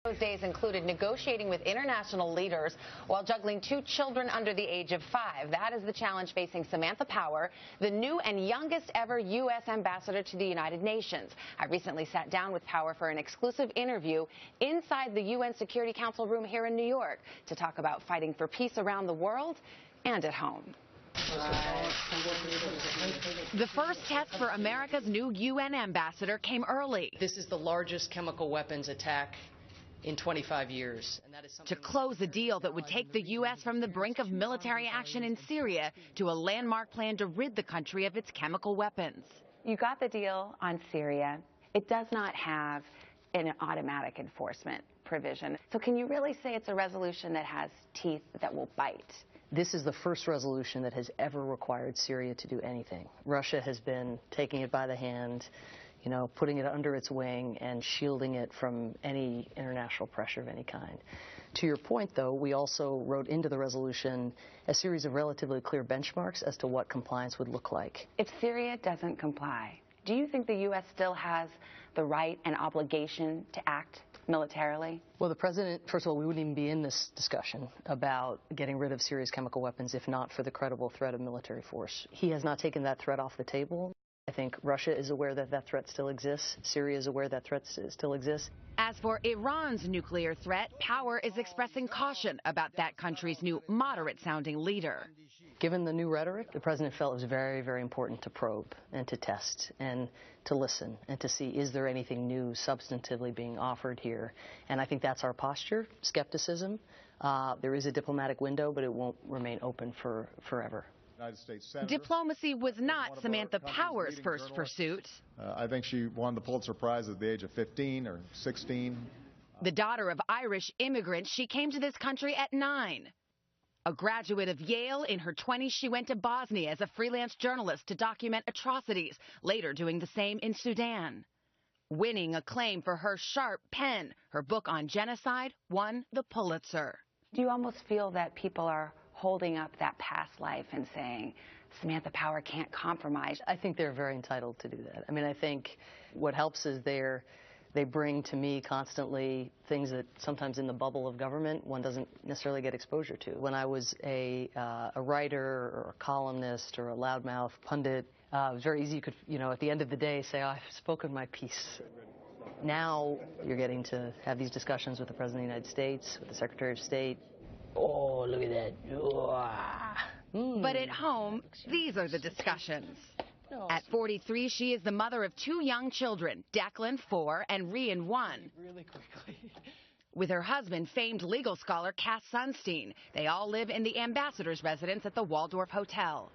Those days included negotiating with international leaders while juggling 2 children under the age of 5. That is the challenge facing Samantha Power, the new and youngest ever U.S. ambassador to the United Nations. I recently sat down with Power for an exclusive interview inside the UN Security Council room here in New York to talk about fighting for peace around the world and at home. The first test for America's new UN ambassador came early. This is the largest chemical weapons attack in 25 years. And that is to close a deal that would take the U.S. from the brink of military action in Syria to a landmark plan to rid the country of its chemical weapons. You got the deal on Syria. It does not have an automatic enforcement provision. So can you really say it's a resolution that has teeth that will bite? This is the first resolution that has ever required Syria to do anything. Russia has been taking it by the hand, you know, putting it under its wing and shielding it from any international pressure of any kind. To your point, though, we also wrote into the resolution a series of relatively clear benchmarks as to what compliance would look like. If Syria doesn't comply, do you think the U.S. still has the right and obligation to act militarily? Well, the president, first of all, we wouldn't even be in this discussion about getting rid of Syria's chemical weapons if not for the credible threat of military force. He has not taken that threat off the table. I think Russia is aware that that threat still exists. Syria is aware that threat still exists. As for Iran's nuclear threat, Power is expressing caution about that country's new moderate-sounding leader. Given the new rhetoric, the president felt it was very, very important to probe and to test and to listen and to see, is there anything new substantively being offered here? And I think that's our posture, skepticism. There is a diplomatic window, but it won't remain open forever. Diplomacy was not Samantha Power's first pursuit. I think she won the Pulitzer Prize at the age of 15 or 16. The daughter of Irish immigrants, she came to this country at 9. A graduate of Yale, in her 20s, she went to Bosnia as a freelance journalist to document atrocities, later doing the same in Sudan. Winning acclaim for her sharp pen, her book on genocide won the Pulitzer. Do you almost feel that people are holding up that past life and saying, Samantha Power can't compromise? I think they're very entitled to do that. I mean, I think what helps is they bring to me constantly things that sometimes in the bubble of government one doesn't necessarily get exposure to. When I was a writer or a columnist or a loudmouth pundit, it was very easy. You could, you know, at the end of the day say, oh, I've spoken my piece. Now you're getting to have these discussions with the President of the United States, with the Secretary of State. Oh, look at that. But at home, these are the discussions. At 43, she is the mother of 2 young children, Declan, 4, and Rian, 1. With her husband, famed legal scholar Cass Sunstein. They all live in the ambassador's residence at the Waldorf Hotel.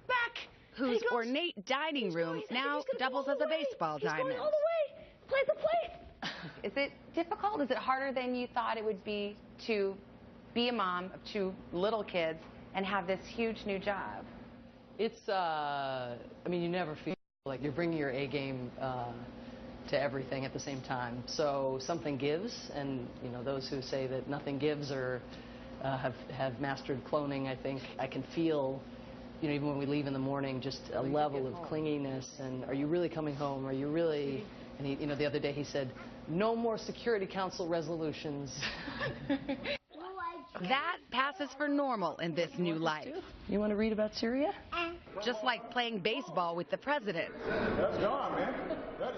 Back! Whose ornate dining room now doubles as a baseball diamond. He's going all the way! Play the plate! Is it difficult? Is it harder than you thought it would be to be a mom of 2 little kids and have this huge new job? It's, I mean, you never feel like you're bringing your A game to everything at the same time. So something gives, and, you know, those who say that nothing gives or have mastered cloning, I think I can feel, you know, even when we leave in the morning, just a level of clinginess. And are you really coming home? Are you really, and he, you know, the other day he said, no more Security Council resolutions. That passes for normal in this new life. You want to read about Syria? Just like playing baseball with the president. That's gone, man.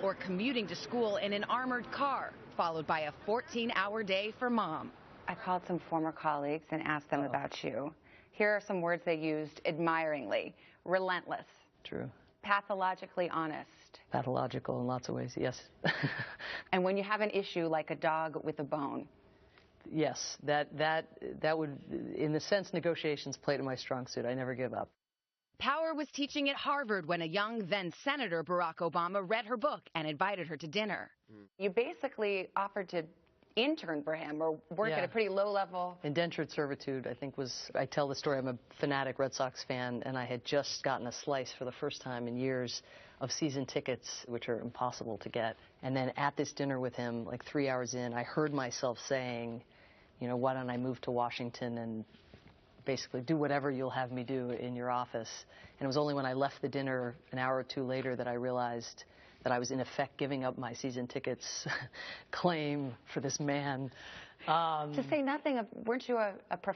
Or commuting to school in an armored car, followed by a 14-hour day for mom. I called some former colleagues and asked them about you. Here are some words they used admiringly. Relentless. True. Pathologically honest. Pathological in lots of ways, yes. And when you have an issue like a dog with a bone. Yes, that would, in the sense, negotiations play to my strong suit. I never give up. Power was teaching at Harvard when a young then-Senator Barack Obama read her book and invited her to dinner. You basically offered to intern for him or work at a pretty low level. Indentured servitude, I think, was, I tell the story, I'm a fanatic Red Sox fan, and I had just gotten a slice for the first time in years of season tickets, which are impossible to get. And then at this dinner with him, like 3 hours in, I heard myself saying, you know, why don't I move to Washington and basically do whatever you'll have me do in your office. And it was only when I left the dinner an hour or 2 later that I realized that I was in effect giving up my season tickets claim for this man. To say nothing of, weren't you a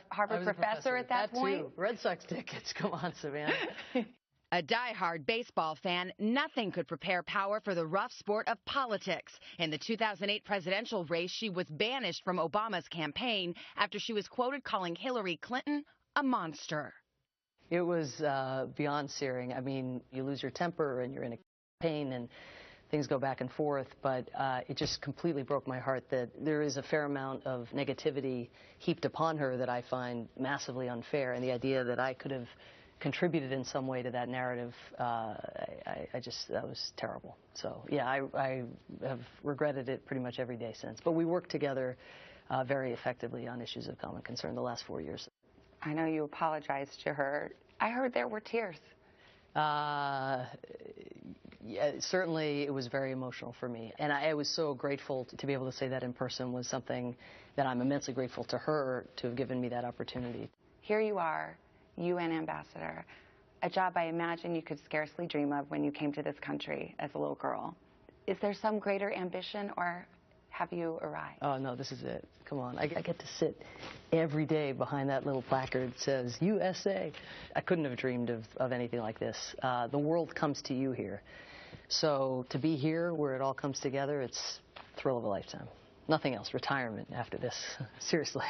Harvard professor at that point? Too. Red Sox tickets, come on, Savannah. A diehard baseball fan, nothing could prepare Power for the rough sport of politics. In the 2008 presidential race, she was banished from Obama's campaign after she was quoted calling Hillary Clinton a monster. It was beyond searing. I mean, you lose your temper and you're in a campaign and things go back and forth, but it just completely broke my heart that there is a fair amount of negativity heaped upon her that I find massively unfair, and the idea that I could have contributed in some way to that narrative, that was terrible. So, yeah, I have regretted it pretty much every day since. But we worked together very effectively on issues of common concern the last 4 years. I know you apologized to her. I heard there were tears. Yeah, certainly it was very emotional for me. And I was so grateful to be able to say that in person was something that I'm immensely grateful to her to have given me that opportunity. Here you are, UN ambassador, a job I imagine you could scarcely dream of when you came to this country as a little girl. Is there some greater ambition, or have you arrived? Oh, no, this is it. Come on. I get to sit every day behind that little placard that says USA. I couldn't have dreamed of anything like this. The world comes to you here. So to be here where it all comes together, it's a thrill of a lifetime. Nothing else. Retirement after this. Seriously.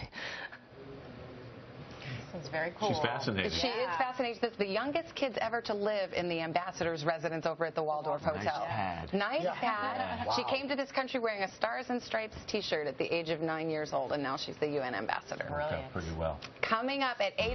This is very cool. She's fascinating. She is fascinating. This is the youngest kids ever to live in the ambassador's residence over at the Waldorf Hotel. Nice pad. Wow. She came to this country wearing a Stars and Stripes T-shirt at the age of 9 years old, and now she's the UN ambassador. Worked out pretty well. Coming up at 8.